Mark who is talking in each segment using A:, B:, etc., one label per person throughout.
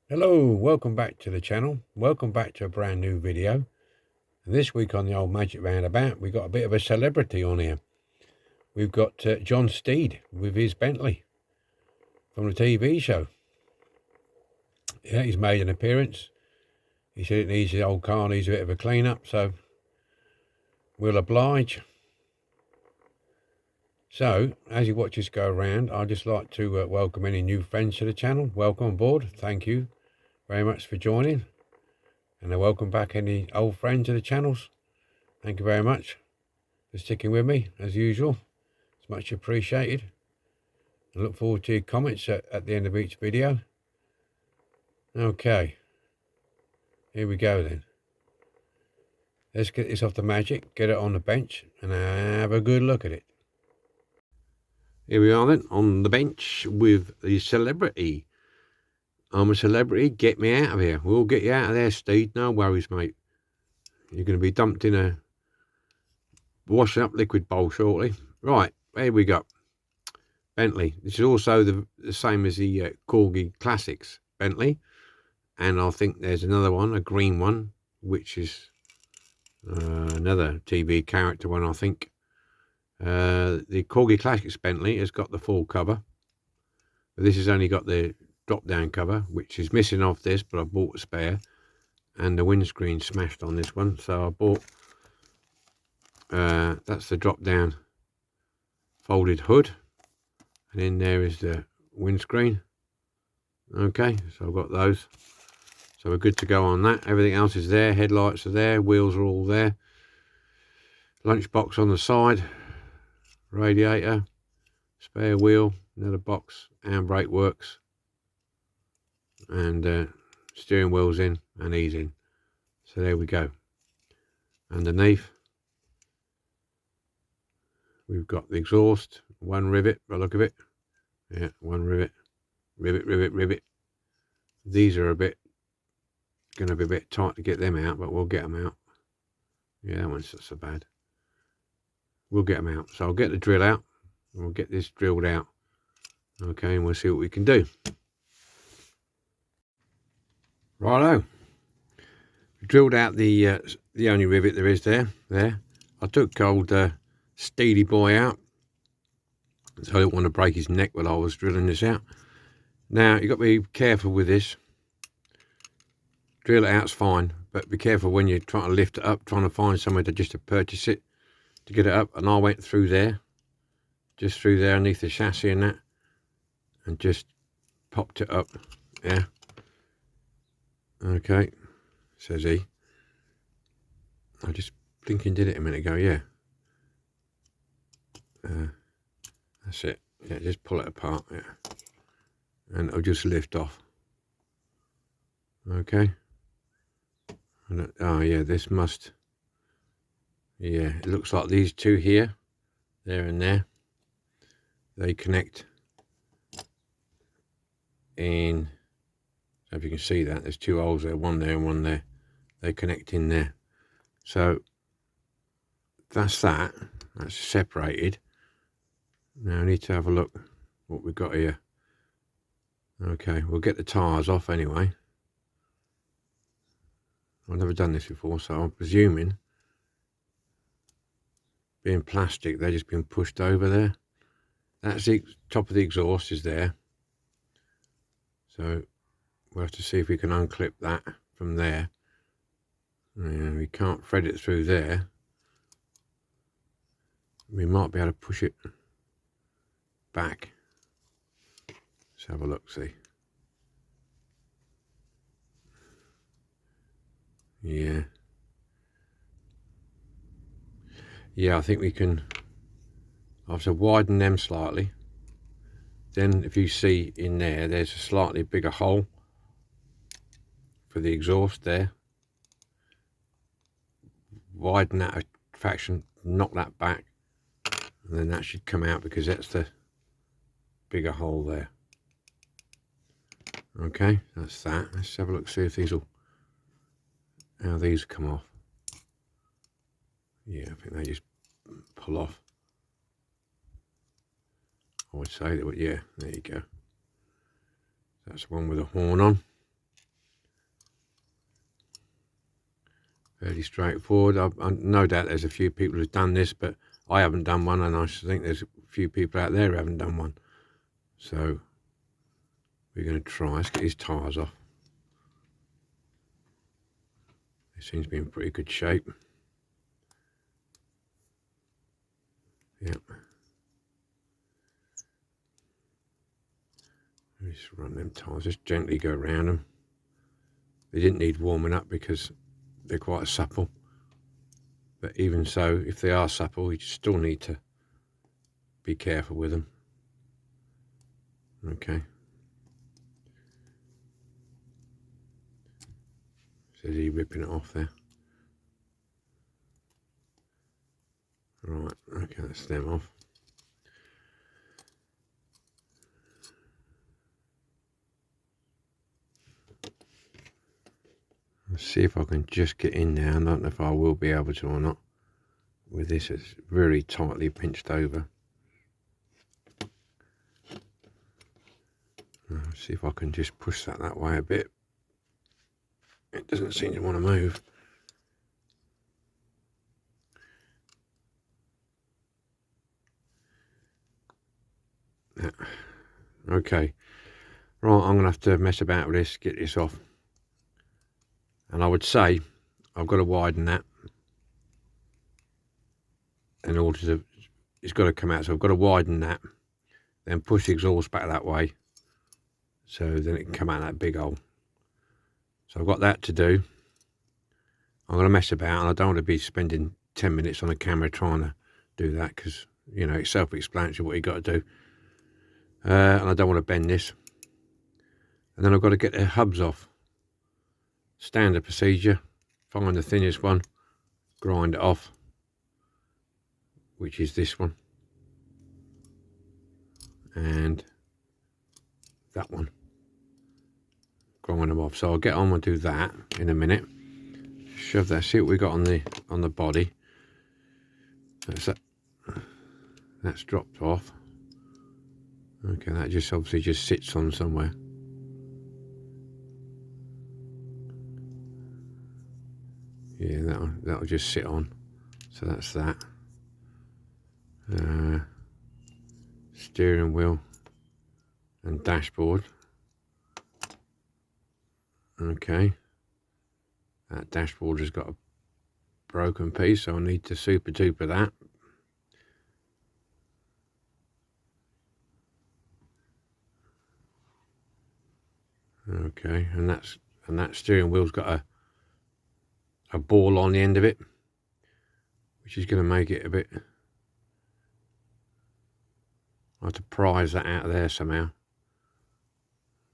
A: Hello, welcome back to the channel. Welcome back to a brand new video. And this week on the old Magic Roundabout, we've got a bit of a celebrity on here. We've got John Steed with his Bentley from the TV show. Yeah, he's made an appearance. He said it needs, the old car needs a bit of a clean up, so we'll oblige. So, as you watch us go around, I'd just like to welcome any new friends to the channel. Welcome aboard. Thank you very much for joining. And I welcome back any old friends to the channels. Thank you very much for sticking with me, as usual. It's much appreciated. I look forward to your comments at the end of each video. Okay, here we go then. Let's get this off the Magic, get it on the bench, and have a good look at it. Here we are then, on the bench with the celebrity. I'm a celebrity, get me out of here. We'll get you out of there, Steed, no worries, mate. You're going to be dumped in a washing up liquid bowl shortly. Right, here we go. Bentley. This is also the same as the Corgi Classics Bentley. And I think there's another one, a green one, which is another TV character one, I think. The Corgi Classics Bentley has got the full cover. But this has only got the drop-down cover, which is missing off this, but I bought a spare. And the windscreen smashed on this one, so I bought... that's the drop-down folded hood. And in there is the windscreen. Okay, so I've got those. So we're good to go on that. Everything else is there. Headlights are there. Wheels are all there. Lunchbox on the side. Radiator. Spare wheel. Another box. Handbrake works. And steering wheel's in and he's in. So there we go. Underneath, we've got the exhaust. One rivet, by the look of it. Yeah, one rivet. Rivet, rivet, rivet. These are going to be a bit tight to get them out, but we'll get them out. Yeah, that one's not so bad. We'll get them out. So I'll get the drill out. And we'll get this drilled out. Okay, and we'll see what we can do. Righto. Drilled out the only rivet there is there. I took old Steedy boy out. So I didn't want to break his neck while I was drilling this out. Now, you've got to be careful with this. Drill it out's fine, but be careful when you're trying to lift it up, trying to find somewhere to purchase it, to get it up. And I went through there, just through there underneath the chassis and that, and just popped it up. Yeah. Okay, says he. I just thinking did it a minute ago, yeah. That's it. Yeah, just pull it apart, yeah. And it'll just lift off. Okay. And, oh yeah, this must, yeah, it looks like these two here, there and there, they connect in, so if you can see that, there's two holes there, one there and one there, they connect in there. So that's separated. Now I need to have a look what we've got here. Okay, we'll get the tyres off anyway. I've never done this before, so I'm presuming, being plastic, they're just being pushed over there. That's the top of the exhaust is there. So we'll have to see if we can unclip that from there. And we can't thread it through there. We might be able to push it back. Let's have a look, see. Yeah. Yeah, I think we can. I have to widen them slightly. Then if you see in there, there's a slightly bigger hole for the exhaust there. Widen that a fraction, knock that back, and then that should come out because that's the bigger hole there. Okay, that's that. Let's have a look, see if these will, how these come off. Yeah, I think they just pull off. I would say that, yeah, there you go. That's the one with the horn on. fairly straightforward. I no doubt there's a few people who've done this, but I haven't done one, and I think there's a few people out there who haven't done one. So we're going to try. Let's get his tyres off. It seems to be in pretty good shape. Yep. Just run them tyres, just gently go around them. They didn't need warming up because they're quite supple. But even so, if they are supple, you still need to be careful with them. Okay. So he's ripping it off there. Right, okay, that's them off. Let's see if I can just get in there. I don't know if I will be able to or not. With this, it's very tightly pinched over. Let's see if I can just push that way a bit. It doesn't seem to want to move. Yeah. Okay. Right, I'm going to have to mess about with this, get this off. And I would say I've got to widen that in order to, it's got to come out. So I've got to widen that, then push the exhaust back that way. So then it can come out that big hole. So I've got that to do. I'm going to mess about, and I don't want to be spending 10 minutes on a camera trying to do that, because, you know, it's self-explanatory what you've got to do. And I don't want to bend this. And then I've got to get the hubs off. Standard procedure. Find the thinnest one, grind it off, which is this one. And that one. Grind them off. So I'll get on and do that in a minute. Shove that, see what we got on the body. That's dropped off. Okay, that just obviously just sits on somewhere. Yeah, that'll just sit on. So that's that. Steering wheel and dashboard. Okay. That dashboard has got a broken piece, so I need to super duper that. Okay, and that steering wheel's got a ball on the end of it, which is going to make it a bit. I have to prise that out of there somehow.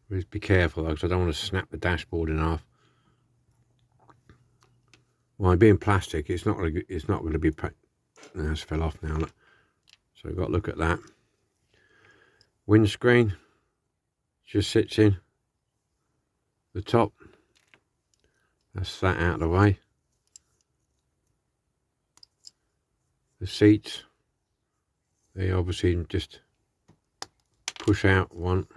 A: Just be careful though, because I don't want to snap the dashboard in half. Well, being plastic, it's not going to be. No, it's fell off now. Look. So I've got to look at that. Windscreen just sits in the top. That's that out of the way. The seats, they obviously just push out one.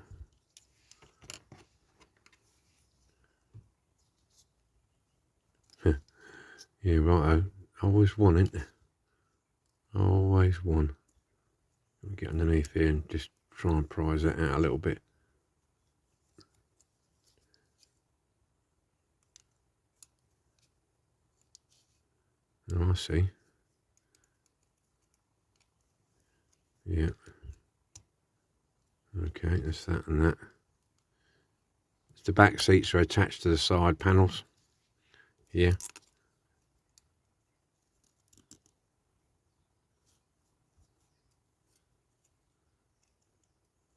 A: Yeah, right. Always one, isn't there? Always one. Get underneath here and just try and prise that out a little bit. Oh, I see. Yeah. Okay, that's that and that. The back seats are attached to the side panels here.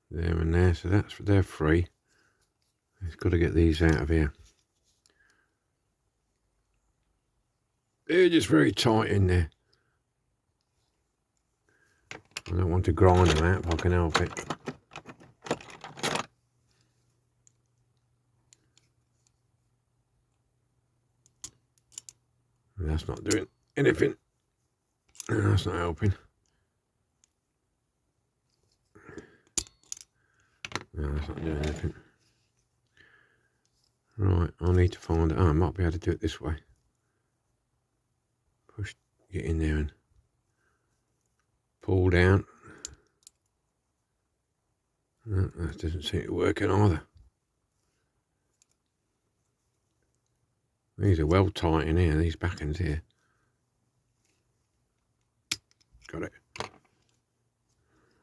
A: There and there, so they're free. It's got to get these out of here. They're just very tight in there. I don't want to grind them out if I can help it. That's not doing anything. No, that's not helping. No, that's not doing anything. Right, I need to find it. Oh, I might be able to do it this way. push, get in there and pull down. No, that doesn't seem to be working either. These are well tight in here, these back ends here. Got it.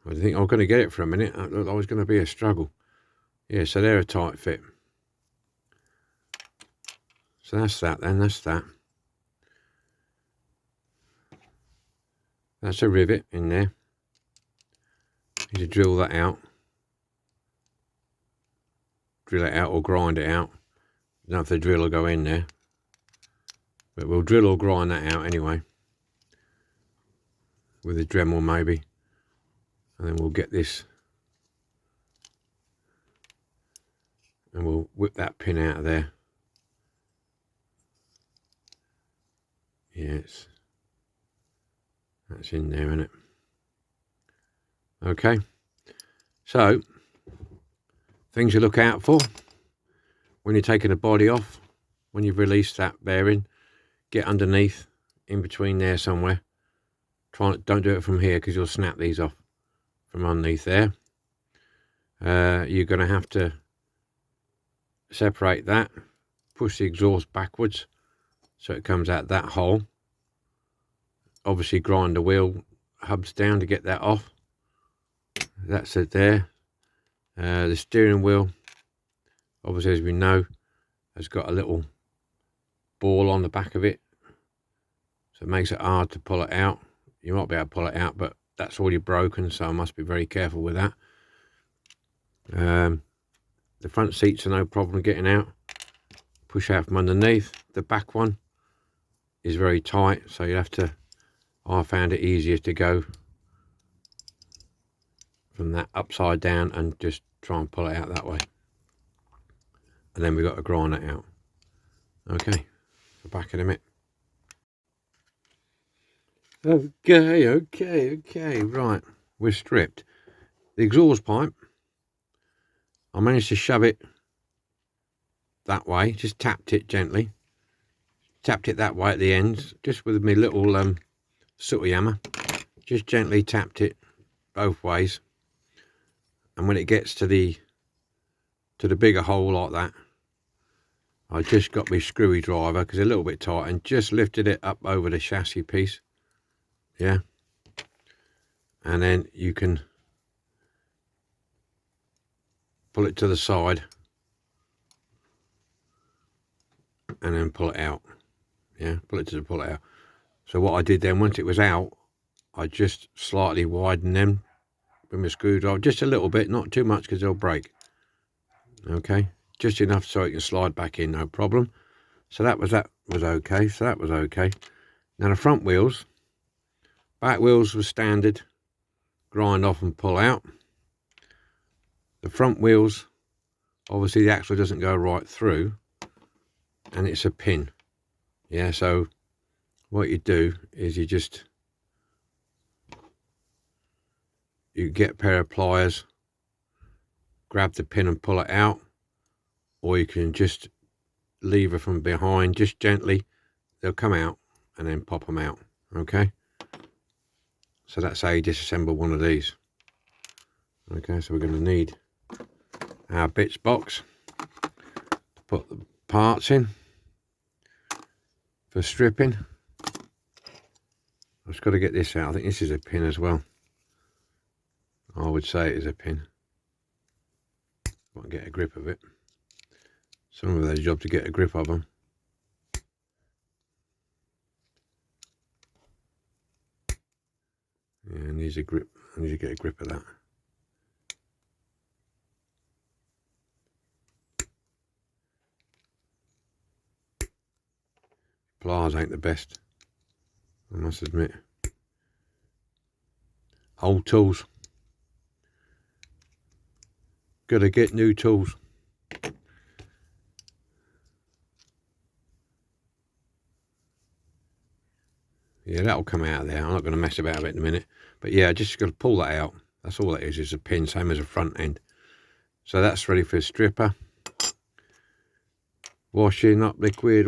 A: I think I'm going to get it for a minute. That looked like it was going to be a struggle. Yeah, so they're a tight fit. So that's that then, that's that. That's a rivet in there. Need to drill that out. Drill it out or grind it out. Don't know if the drill will go in there. But we'll drill or grind that out anyway. With a Dremel maybe. And then we'll get this. And we'll whip that pin out of there. Yes. That's in there, isn't it? Okay. So, things to look out for when you're taking the body off. When you've released that bearing, get underneath, in between there somewhere. Don't do it from here because you'll snap these off from underneath there. You're going to have to separate that, push the exhaust backwards so it comes out that hole. Obviously grind the wheel hubs down to get that off. That's it there. The steering wheel, obviously as we know, has got a little ball on the back of it, so it makes it hard to pull it out. You might be able to pull it out, but that's already broken, so I must be very careful with that. The front seats are no problem getting out. Push out from underneath. The back one is very tight, so you have to, I found it easier to go from that upside down and just try and pull it out that way. And then we've got to grind it out. Okay, so back in a minute. Okay, right, we're stripped. The exhaust pipe, I managed to shove it that way, just tapped it gently. Tapped it that way at the ends, just with my little sooty hammer. Just gently tapped it both ways. And when it gets to the bigger hole like that, I just got my screwy driver, because it's a little bit tight, and just lifted it up over the chassis piece. Yeah. And then you can pull it to the side and then pull it out. Yeah, pull it out. So what I did then, once it was out, I just slightly widened them with my screwdriver, just a little bit, not too much because they'll break. Okay, just enough so it can slide back in, no problem. So that was okay. So that was okay. Now the front wheels, back wheels were standard, grind off and pull out. The front wheels, obviously the axle doesn't go right through, and it's a pin. Yeah, so what you do is you get a pair of pliers, grab the pin and pull it out, or you can just lever from behind, just gently, they'll come out and then pop them out. Okay, so that's how you disassemble one of these. Okay, so we're going to need our bits box to put the parts in for stripping. I've just got to get this out. I think this is a pin as well. I would say it is a pin. Might get a grip of it. Some of those jobs to get a grip of them. Yeah, needs a grip. I need to get a grip of that. Pliers ain't the best, I must admit. Old tools. Gotta get new tools. Yeah, that'll come out of there. I'm not going to mess about with it in a minute. But yeah, just got to pull that out. That's all that is a pin, same as a front end. So that's ready for a stripper. Washing up liquid.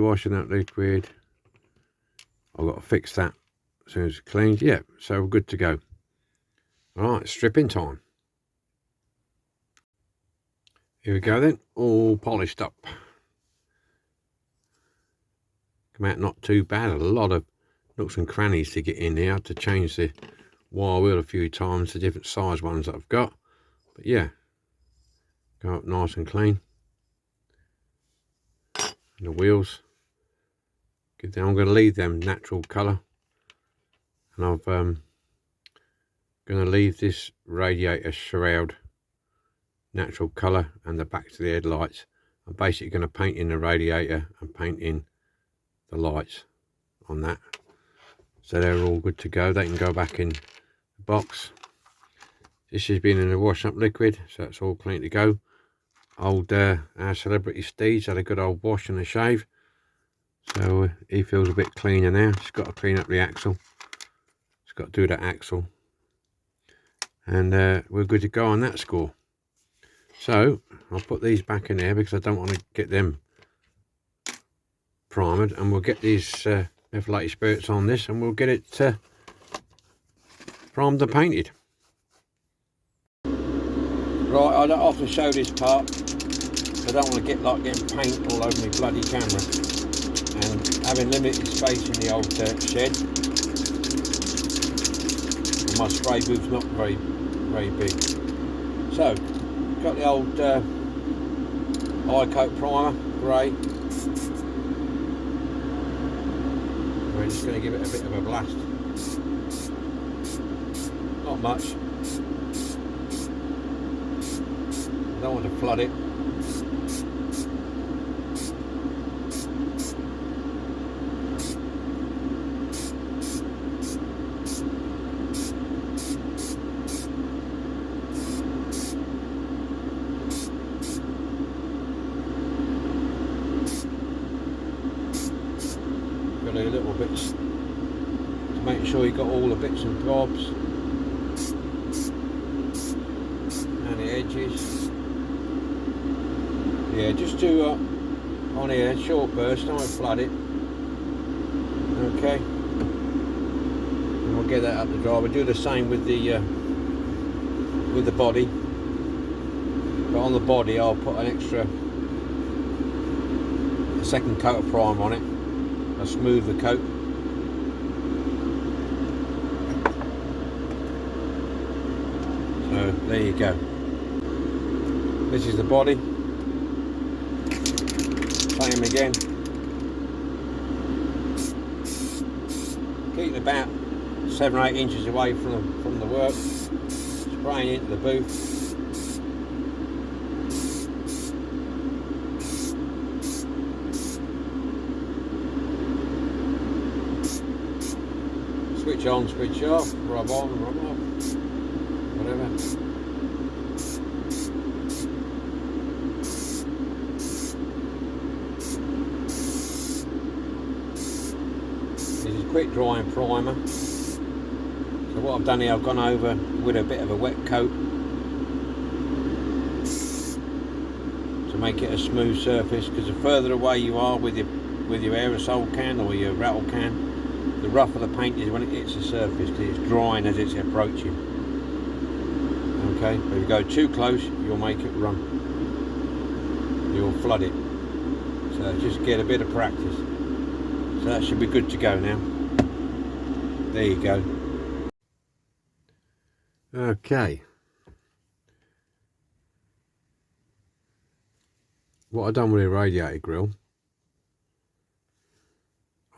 A: I've got to fix that as soon as it's cleaned. Yeah, so we're good to go. All right, stripping time. Here we go then, all polished up. Come out not too bad. A lot of nooks and crannies to get in there. I had to change the wire wheel a few times to different size ones that I've got. But yeah, go up nice and clean. And the wheels, I'm going to leave them natural colour. And I'm going to leave this radiator shroud natural colour and the backs of the headlights. I'm basically going to paint in the radiator and paint in the lights on that, so they're all good to go. They can go back in the box. This has been in the wash up liquid, so it's all clean to go. Old our celebrity Steeds had a good old wash and a shave, so he feels a bit cleaner now. Just got to clean up the axle. Just got to do that axle, and we're good to go on that score. So I'll put these back in there because I don't want to get them primed, and we'll get these methylated spirits on this, and we'll get it primed and painted. Right, I don't often show this part. I don't want to get getting paint all over my bloody camera, and having limited space in the old shed, and my spray booth's not very big. So got the old eye coat primer, grey. We're just going to give it a bit of a blast. Not much. I don't want to flood it. Little bits to make sure you got all the bits and bobs and the edges. Yeah, just do on here short burst, don't flood it. Okay, and we'll get that up the dry. We'll do the same with the body, but on the body I'll put an extra second coat of primer on it. I'll smooth the coat. So there you go. This is the body. Same again. Keeping about 7 or 8 inches away from the work. Spraying into the booth. Switch on, switch off, rub on, rub off, whatever. This is quick drying primer. So what I've done here, I've gone over with a bit of a wet coat to make it a smooth surface, because the further away you are with your aerosol can or your rattle can, the rougher the paint is when it hits the surface, because it's drying as it's approaching. Okay, but if you go too close, you'll make it run. You'll flood it. So just get a bit of practice. So that should be good to go now. There you go. Okay. What I've done with the radiator grill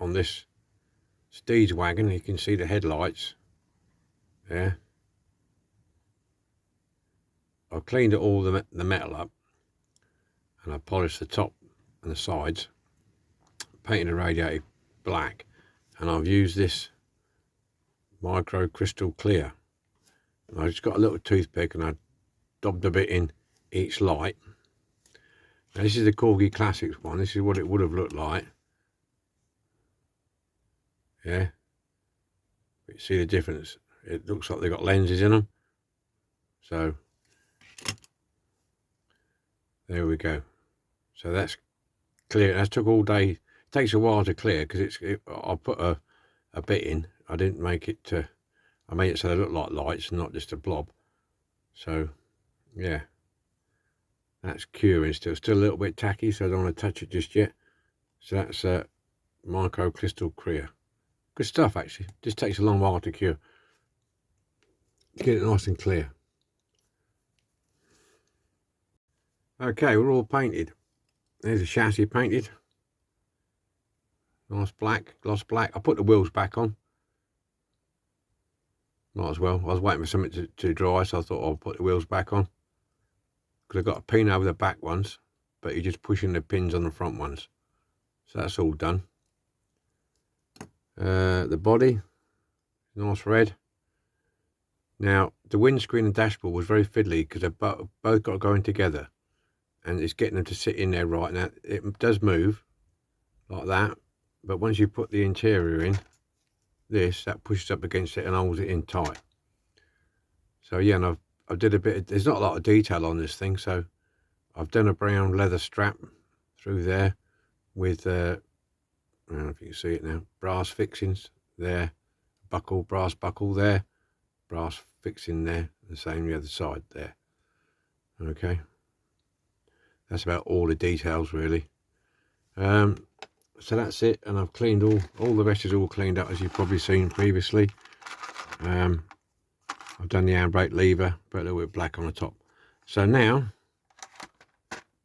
A: on this Steeds wagon, you can see the headlights there. I've cleaned all the metal up, and I polished the top and the sides, painted the radiator black, and I've used this micro crystal clear. And I just got a little toothpick and I dabbed a bit in each light. Now, this is the Corgi Classics one. This is what it would have looked like. Yeah, but you see the difference. It looks like they've got lenses in them. So there we go. So that's clear. That took all day. It takes a while to clear because I'll put a a bit in. I didn't make it I made it so they look like lights and not just a blob. So yeah, that's curing still a little bit tacky, so I don't want to touch it just yet. So that's micro crystal clear. Good stuff, actually. Just takes a long while to cure. Get it nice and clear. Okay, we're all painted. There's the chassis painted. Nice black, gloss black. I put the wheels back on. Might as well. I was waiting for something to dry, so I thought I'll put the wheels back on. Because I've got a pin over the back ones, but you're just pushing the pins on the front ones. So that's all done. The body, nice red. Now, the windscreen and dashboard was very fiddly because they've both got going together. And it's getting them to sit in there right now. It does move like that. But once you put the interior in, that pushes up against it and holds it in tight. So yeah, and I did a bit, there's not a lot of detail on this thing. So I've done a brown leather strap through there with, I don't know if you can see it now, brass fixings there, brass buckle there, brass fixing there, the same the other side there. Okay, that's about all the details really. So that's it, and I've cleaned all the rest is all cleaned up, as you've probably seen previously. I've done the handbrake lever, put a little bit black on the top. So now,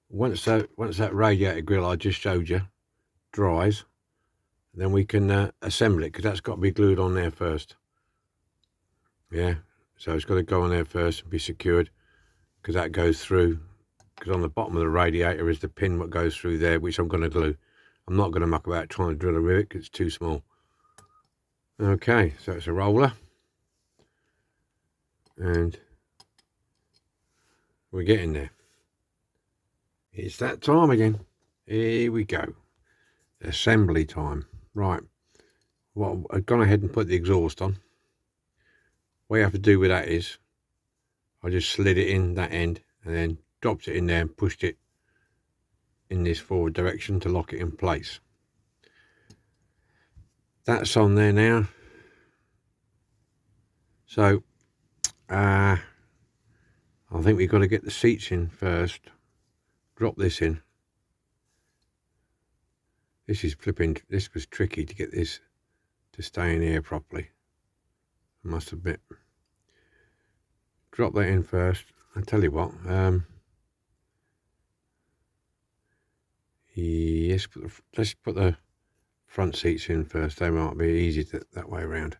A: once that radiator grill I just showed you dries, then we can assemble it, because that's got to be glued on there first. Yeah, so it's got to go on there first and be secured, because that goes through, because on the bottom of the radiator is the pin that goes through there, which I'm going to glue. I'm not going to muck about trying to drill a rivet because it's too small. Okay, so it's a roller. And we're getting there. It's that time again. Here we go. Assembly time. Right. Well, I've gone ahead and put the exhaust on. What you have to do with that is, I just slid it in that end and then dropped it in there and pushed it in this forward direction to lock it in place. That's on there now. So I think we've got to get the seats in first. Drop this in. This was tricky to get this to stay in here properly, I must admit. Drop that in first. I tell you what, yes, let's put the front seats in first. They might be easy that way around.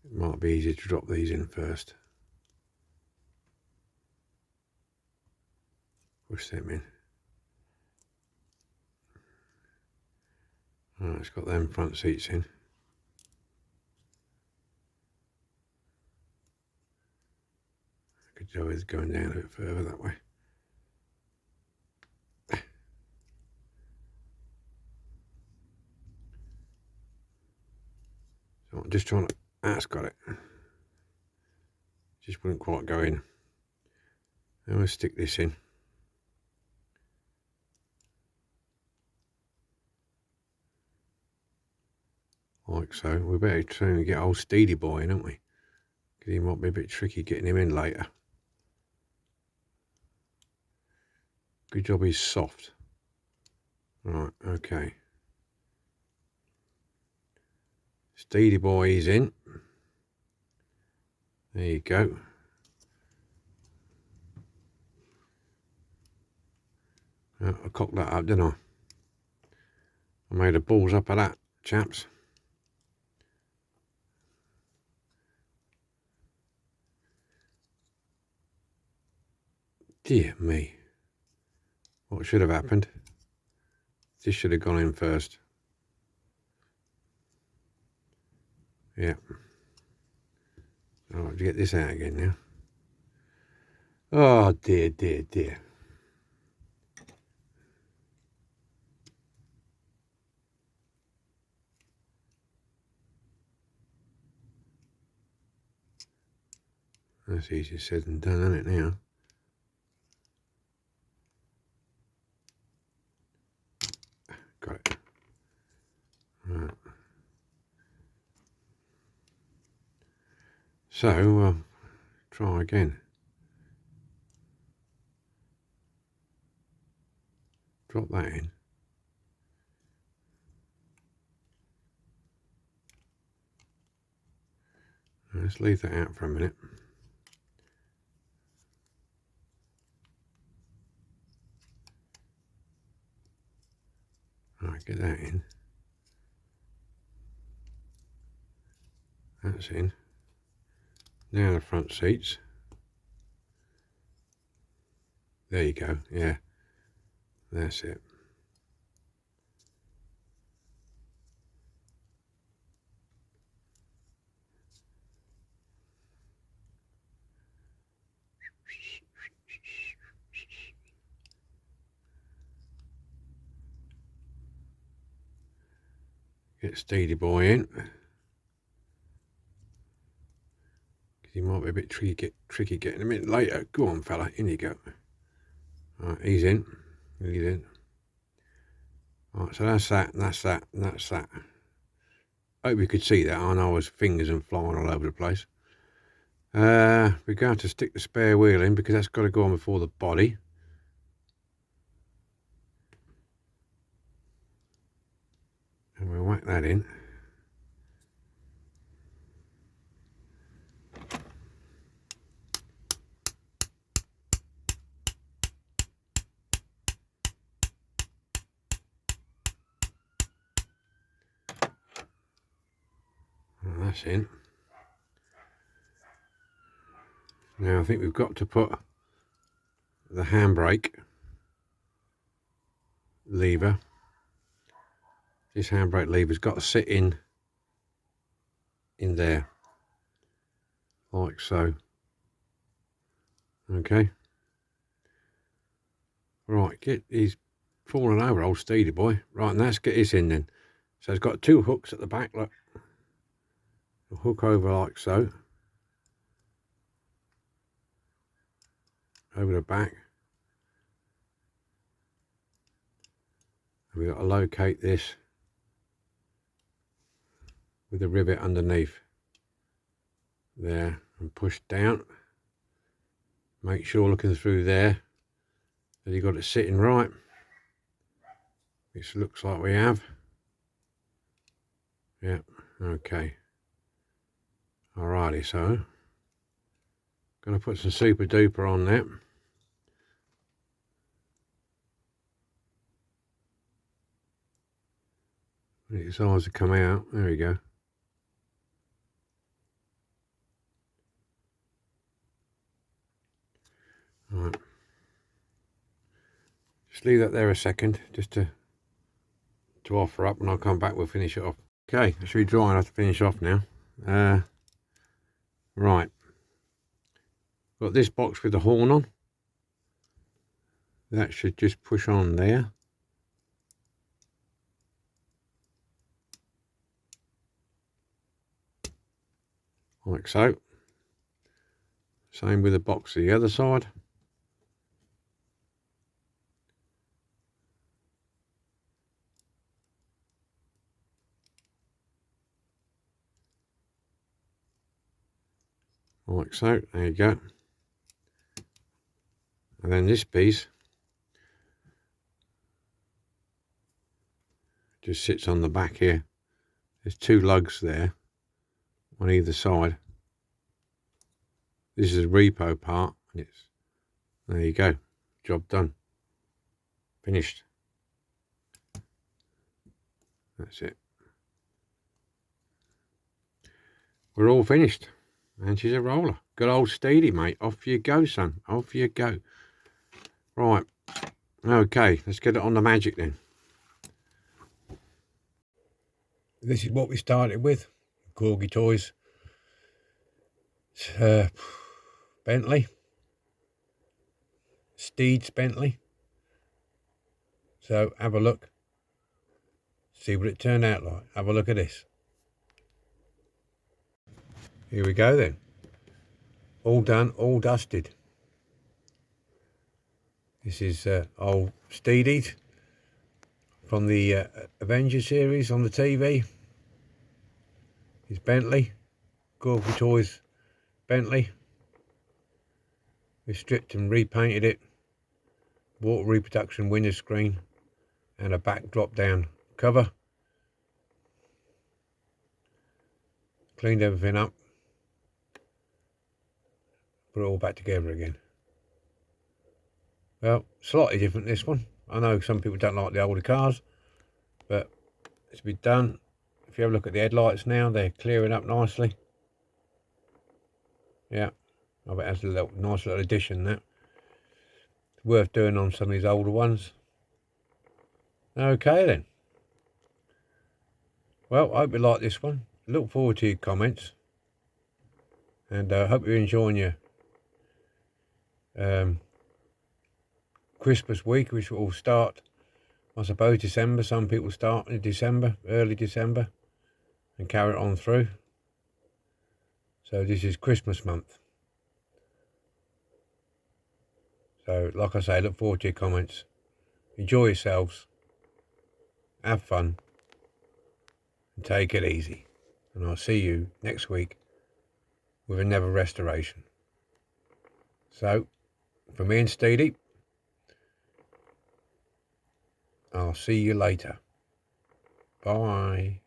A: It might be easier to drop these in first. Push them in. Alright, it's got them front seats in. I could do with going down a bit further that way. So I'm just trying to, that's got it. Just wouldn't quite go in. I'm going to stick this in. Like so. We better try and get old Steedy boy in, don't we? Because he might be a bit tricky getting him in later. Good job he's soft. Right, okay. Steedy boy is in. There you go. I cocked that up, didn't I? I made a balls up of that, chaps. Dear me. What should have happened? This should have gone in first. Yeah. I'll have to get this out again now. Oh dear, dear, dear. That's easier said than done, isn't it now? Got it. So try again. Drop that in. Let's leave that out for a minute. Right, get that in. That's in. Now the front seats. There you go, yeah. That's it. Get Steedy boy in. He might be a bit tricky getting him in later. Go on, fella, in you go. Right, he's in. He's in. Right, so that's that, and that's that, and that's that. I hope you could see that. I know his fingers and flying all over the place. We're going to stick the spare wheel in because that's got to go on before the body. And we'll whack that in. And that's in. Now I think we've got to put the handbrake lever. This handbrake lever's got to sit in there, like so. Okay. Right, he's falling over, old Steedy boy. Right, and let's get this in then. So it's got two hooks at the back, look. A hook over like so. Over the back. And we've got to locate this with the rivet underneath. There, and push down. Make sure looking through there that you got it sitting right. Which looks like we have. Yeah, okay. Alrighty, so gonna put some super duper on that. Its eyes to come out. There we go. Right. Just leave that there a second, just to offer up, and I'll come back. We'll finish it off. Okay, it should be dry enough to finish off now. Right. Got this box with the horn on. That should just push on there. Like so. Same with the box to the other side. Like so, there you go. And then this piece just sits on the back here. There's two lugs there on either side. This is a repo part, and it's, there you go, job done, finished. That's it. We're all finished, and she's a roller. Good old Steedy, mate. Off you go, son. Off you go. Right. Okay, let's get it on the magic then. This is what we started with. Corgi toys. Bentley. Steeds Bentley. So have a look. See what it turned out like. Have a look at this. Here we go then. All done, all dusted. This is old Steedies from the Avengers series on the TV. His Bentley. Corgi Toys Bentley. We stripped and repainted it. Water reproduction window screen and a back drop down cover. Cleaned everything up. Put it all back together again. Well, slightly different this one. I know some people don't like the older cars, but it's been done. If you have a look at the headlights now, they're clearing up nicely. Yeah, I bet that's a nice little addition, that. It's worth doing on some of these older ones. Okay then. Well, I hope you like this one. Look forward to your comments. And I hope you're enjoying your Christmas week, which will start, I suppose, December. Some people start in December, early December, and carry it on through. So this is Christmas month. So, like I say, look forward to your comments. Enjoy yourselves. Have fun. And take it easy. And I'll see you next week with another restoration. So, for me and Steedy, I'll see you later. Bye.